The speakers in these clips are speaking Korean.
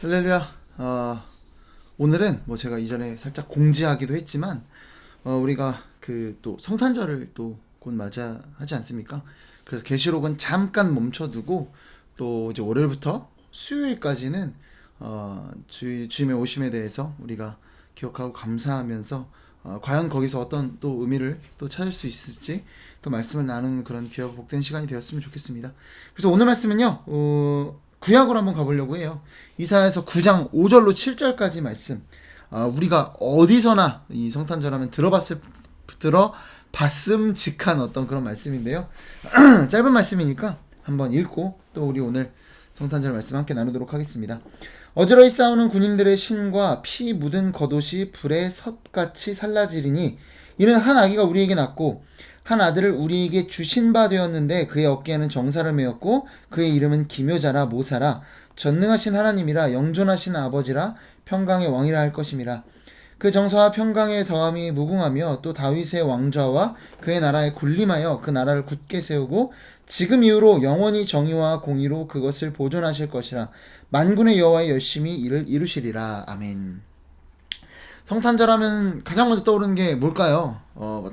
할렐루야. 오늘은 뭐 제가 이전에 살짝 공지하기도 했지만 우리가 그 또 성탄절을 또 곧 맞이하지 않습니까? 그래서 계시록은 잠깐 멈춰두고 또 이제 월요일부터 수요일까지는 주님의 오심에 대해서 우리가 기억하고 감사하면서 과연 거기서 어떤 또 의미를 또 찾을 수 있을지 또 말씀을 나누는 그런 귀하고 복된 시간이 되었으면 좋겠습니다. 그래서 오늘 말씀은요, 구약으로 한번 가보려고 해요. 이사야서 9장 5절로 7절까지 말씀. 우리가 어디서나 이 성탄절 하면 들어봤음직한 어떤 그런 말씀인데요. 짧은 말씀이니까 한번 읽고 또 우리 오늘 성탄절 말씀 함께 나누도록 하겠습니다. 어지러이 싸우는 군인들의 신과 피 묻은 겉옷이 불에 섭같이 살라지리니 이는 한 아기가 우리에게 낳고 한 아들을 우리에게 주신 바 되었는데 그의 어깨에는 정사를 메었고 그의 이름은 기묘자라 모사라 전능하신 하나님이라 영존하신 아버지라 평강의 왕이라 할 것임이라. 그 정사와 평강의 더함이 무궁하며 또 다윗의 왕좌와 그의 나라에 군림하여 그 나라를 굳게 세우고 지금 이후로 영원히 정의와 공의로 그것을 보존하실 것이라. 만군의 여호와의 열심히 이를 이루시리라. 아멘. 성탄절 하면 가장 먼저 떠오르는 게 뭘까요?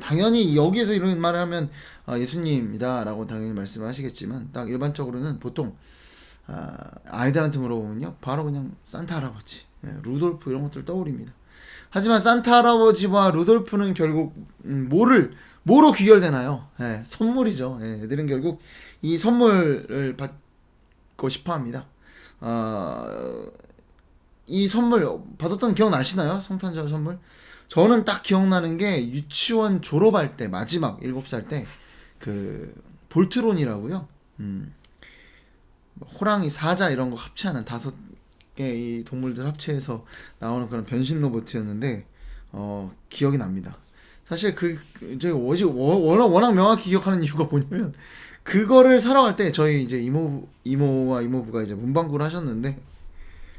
당연히 여기에서 이런 말을 하면 예수님이다 라고 당연히 말씀을 하시겠지만 딱 일반적으로는 보통 아이들한테 물어보면요 바로 그냥 산타 할아버지, 루돌프 이런 것들 떠오릅니다. 하지만 산타 할아버지와 루돌프는 결국 뭐로 귀결되나요? 선물이죠. 애들은 결국 이 선물을 받고 싶어 합니다. 이 선물 받았던 기억 나시나요? 성탄절 선물? 저는 딱 기억나는 게 유치원 졸업할 때 마지막 7살 때 그 볼트론이라고요. 호랑이, 사자 이런 거 합체하는 5개의 동물들 합체해서 나오는 그런 변신 로봇이었는데 기억이 납니다. 사실 저희 워낙 명확히 기억하는 이유가 뭐냐면 그거를 사러 갈 때 저희 이제 이모와 이모부가 이제 문방구를 하셨는데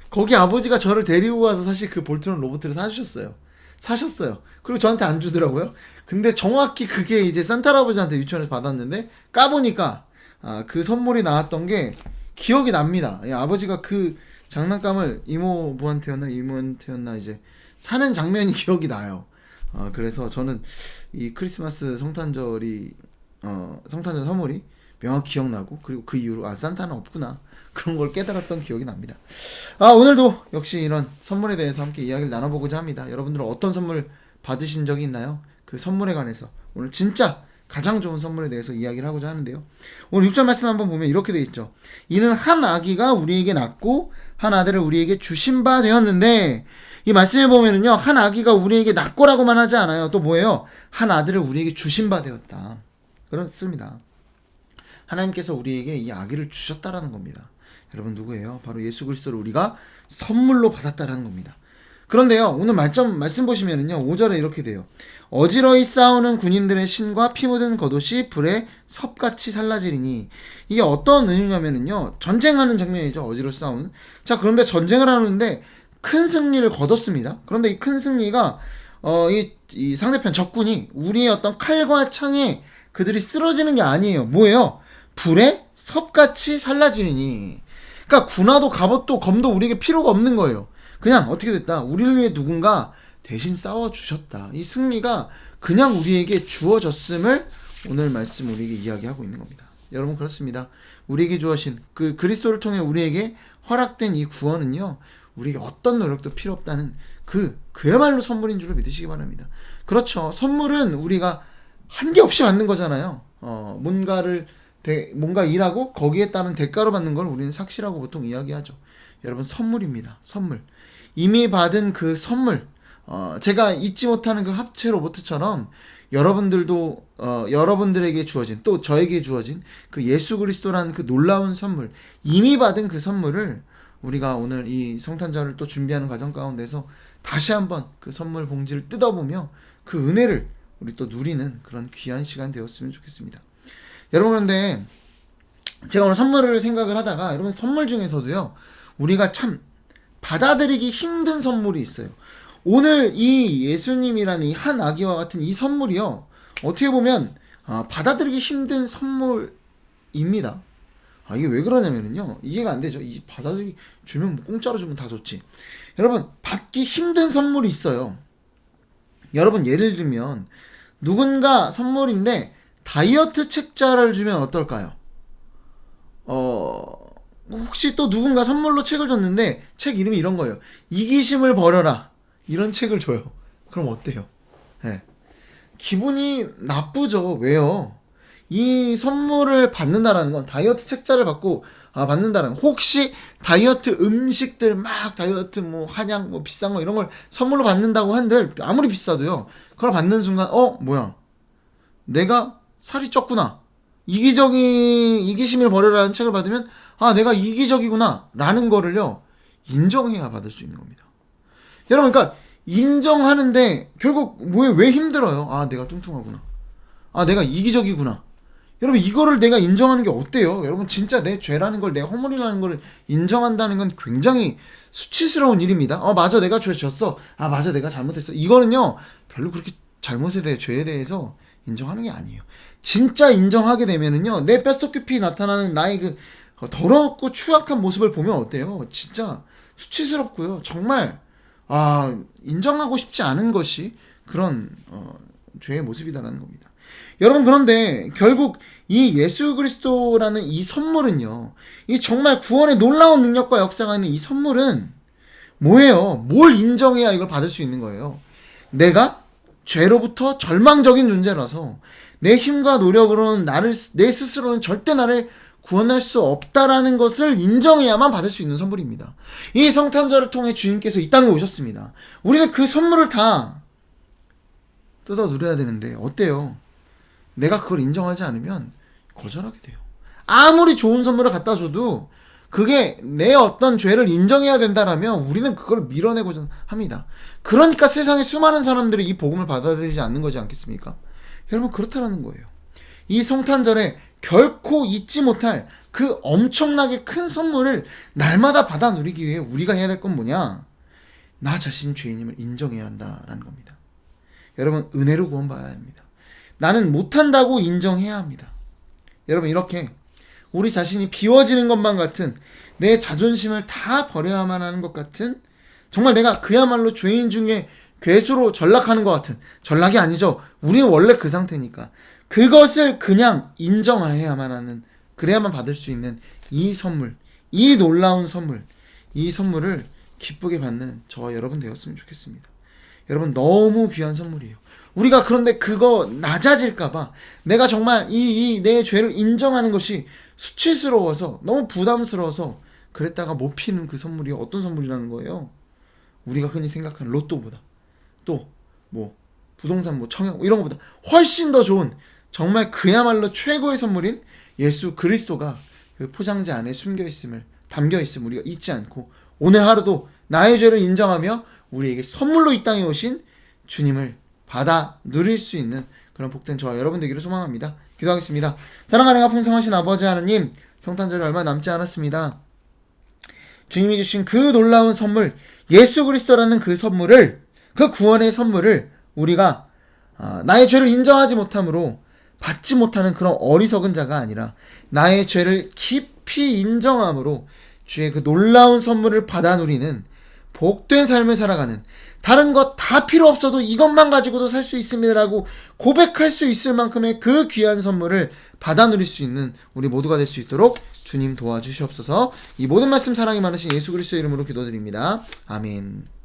거기 아버지가 저를 데리고 가서 사실 그 볼트론 로봇을 사셨어요. 그리고 저한테 안 주더라고요. 근데 정확히 그게 이제 산타 할아버지한테 유치원에서 받았는데 까보니까 그 선물이 나왔던 게 기억이 납니다. 아버지가 그 장난감을 이모한테였나 이제 사는 장면이 기억이 나요. 그래서 저는 이 크리스마스 성탄절 선물이 명확히 기억나고 그리고 그 이후로 산타는 없구나 그런 걸 깨달았던 기억이 납니다. 오늘도 역시 이런 선물에 대해서 함께 이야기를 나눠보고자 합니다. 여러분들은 어떤 선물 받으신 적이 있나요? 그 선물에 관해서 오늘 진짜 가장 좋은 선물에 대해서 이야기를 하고자 하는데요. 오늘 6절 말씀 한번 보면 이렇게 되어 있죠. 이는 한 아기가 우리에게 낳고 한 아들을 우리에게 주신 바 되었는데, 이 말씀을 보면은요 한 아기가 우리에게 낳고라고만 하지 않아요. 또 뭐예요? 한 아들을 우리에게 주신 바 되었다. 그렇습니다. 하나님께서 우리에게 이 아기를 주셨다라는 겁니다. 여러분 누구예요? 바로 예수 그리스도를 우리가 선물로 받았다라는 겁니다. 그런데요 오늘 말씀 보시면은요 5절에 이렇게 돼요. 어지러이 싸우는 군인들의 신과 피 묻은 겉옷이 불에 섭같이 살라지리니. 이게 어떤 의미냐면은요 전쟁하는 장면이죠. 어지러이 싸우는. 자, 그런데 전쟁을 하는데 큰 승리를 거뒀습니다. 그런데 이 큰 승리가 이 상대편 적군이 우리의 어떤 칼과 창에 그들이 쓰러지는 게 아니에요. 뭐예요? 불에 섭같이 살라지니. 그러니까 군화도 갑옷도 검도 우리에게 필요가 없는 거예요. 그냥 어떻게 됐다. 우리를 위해 누군가 대신 싸워주셨다. 이 승리가 그냥 우리에게 주어졌음을 오늘 말씀 우리에게 이야기하고 있는 겁니다. 여러분 그렇습니다. 우리에게 주어진 그 그리스도를 통해 우리에게 허락된 이 구원은요 우리에게 어떤 노력도 필요 없다는 그야말로 선물인 줄로 믿으시기 바랍니다. 그렇죠. 선물은 우리가 한 게 없이 받는 거잖아요. 뭔가 일하고 거기에 따른 대가로 받는 걸 우리는 삭시라고 보통 이야기하죠. 여러분 선물입니다. 선물. 이미 받은 그 선물, 제가 잊지 못하는 그 합체 로봇처럼 여러분들도 여러분들에게 주어진, 또 저에게 주어진 그 예수 그리스도라는 그 놀라운 선물, 이미 받은 그 선물을 우리가 오늘 이 성탄절을 또 준비하는 과정 가운데서 다시 한번 그 선물 봉지를 뜯어보며 그 은혜를 우리 또 누리는 그런 귀한 시간 되었으면 좋겠습니다. 여러분 그런데 제가 오늘 선물을 생각을 하다가 여러분 선물 중에서도요 우리가 참 받아들이기 힘든 선물이 있어요. 오늘 이 예수님이라는 이 한 아기와 같은 이 선물이요 어떻게 보면 받아들이기 힘든 선물입니다. 이게 왜 그러냐면요, 이해가 안 되죠. 이 받아들이 주면 뭐 공짜로 주면 다 좋지. 여러분, 받기 힘든 선물이 있어요. 여러분, 예를 들면 누군가 선물인데 다이어트 책자를 주면 어떨까요? 혹시 또 누군가 선물로 책을 줬는데 책 이름이 이런 거예요. 이기심을 버려라, 이런 책을 줘요. 그럼 어때요? 네. 기분이 나쁘죠. 왜요? 이 선물을 받는다라는 건, 다이어트 책자를 받는다는 건, 혹시 다이어트 음식들 막 다이어트 뭐 한약 뭐 비싼 거 이런 걸 선물로 받는다고 한들, 아무리 비싸도요, 그걸 받는 순간 뭐야, 내가 살이 쪘구나, 이기심을 버려라는 책을 받으면 내가 이기적이구나 라는 거를요 인정해야 받을 수 있는 겁니다. 여러분, 그러니까 인정하는데 결국 왜 힘들어요? 내가 뚱뚱하구나, 내가 이기적이구나. 여러분, 이거를 내가 인정하는 게 어때요? 여러분, 진짜 내 죄라는 걸, 내 허물이라는 걸 인정한다는 건 굉장히 수치스러운 일입니다. 맞아, 내가 죄 졌어. 맞아, 내가 잘못했어. 이거는요, 별로 그렇게 잘못에 대해, 죄에 대해서 인정하는 게 아니에요. 진짜 인정하게 되면은요, 내 뼛속깊이 나타나는 나의 그 더럽고 추악한 모습을 보면 어때요? 진짜 수치스럽고요. 정말 인정하고 싶지 않은 것이 그런 죄의 모습이다라는 겁니다. 여러분, 그런데 결국 이 예수 그리스도라는 이 선물은요, 이 정말 구원의 놀라운 능력과 역사가 있는 이 선물은 뭐예요? 뭘 인정해야 이걸 받을 수 있는 거예요? 내가 죄로부터 절망적인 존재라서 내 힘과 노력으로는 내 스스로는 절대 나를 구원할 수 없다라는 것을 인정해야만 받을 수 있는 선물입니다. 이 성탄절을 통해 주님께서 이 땅에 오셨습니다. 우리는 그 선물을 다 뜯어 누려야 되는데 어때요? 내가 그걸 인정하지 않으면 거절하게 돼요. 아무리 좋은 선물을 갖다 줘도 그게 내 어떤 죄를 인정해야 된다라면 우리는 그걸 밀어내고자 합니다. 그러니까 세상에 수많은 사람들이 이 복음을 받아들이지 않는 거지 않겠습니까? 여러분, 그렇다라는 거예요. 이 성탄절에 결코 잊지 못할 그 엄청나게 큰 선물을 날마다 받아 누리기 위해 우리가 해야 될 건 뭐냐? 나 자신 죄인임을 인정해야 한다라는 겁니다. 여러분, 은혜로 구원받아야 합니다. 나는 못한다고 인정해야 합니다. 여러분, 이렇게 우리 자신이 비워지는 것만 같은, 내 자존심을 다 버려야만 하는 것 같은, 정말 내가 그야말로 죄인 중에 괴수로 전락하는 것 같은, 전락이 아니죠. 우리는 원래 그 상태니까. 그것을 그냥 인정해야만 하는, 그래야만 받을 수 있는 이 선물, 이 놀라운 선물, 이 선물을 기쁘게 받는 저와 여러분 되었으면 좋겠습니다. 여러분, 너무 귀한 선물이에요. 우리가 그런데 그거 낮아질까봐, 내가 정말 내 죄를 인정하는 것이 수치스러워서, 너무 부담스러워서 그랬다가 못 피는 그 선물이 어떤 선물이라는 거예요? 우리가 흔히 생각하는 로또보다, 또 뭐 부동산, 뭐 청약, 이런 것보다 훨씬 더 좋은, 정말 그야말로 최고의 선물인 예수 그리스도가 그 포장지 안에 담겨 있음을 우리가 잊지 않고, 오늘 하루도 나의 죄를 인정하며 우리에게 선물로 이 땅에 오신 주님을 받아 누릴 수 있는 그런 복된 저와 여러분 되기를 소망합니다. 기도하겠습니다. 사랑하는 풍성하신 아버지 하나님, 성탄절이 얼마 남지 않았습니다. 주님이 주신 그 놀라운 선물, 예수 그리스도라는 그 선물을, 그 구원의 선물을 우리가 나의 죄를 인정하지 못함으로 받지 못하는 그런 어리석은 자가 아니라, 나의 죄를 깊이 인정함으로 주의 그 놀라운 선물을 받아 누리는 복된 삶을 살아가는, 다른 것 다 필요 없어도 이것만 가지고도 살 수 있습니다라고 고백할 수 있을 만큼의 그 귀한 선물을 받아 누릴 수 있는 우리 모두가 될 수 있도록 주님 도와주시옵소서. 이 모든 말씀 사랑이 많으신 예수 그리스도의 이름으로 기도드립니다. 아멘.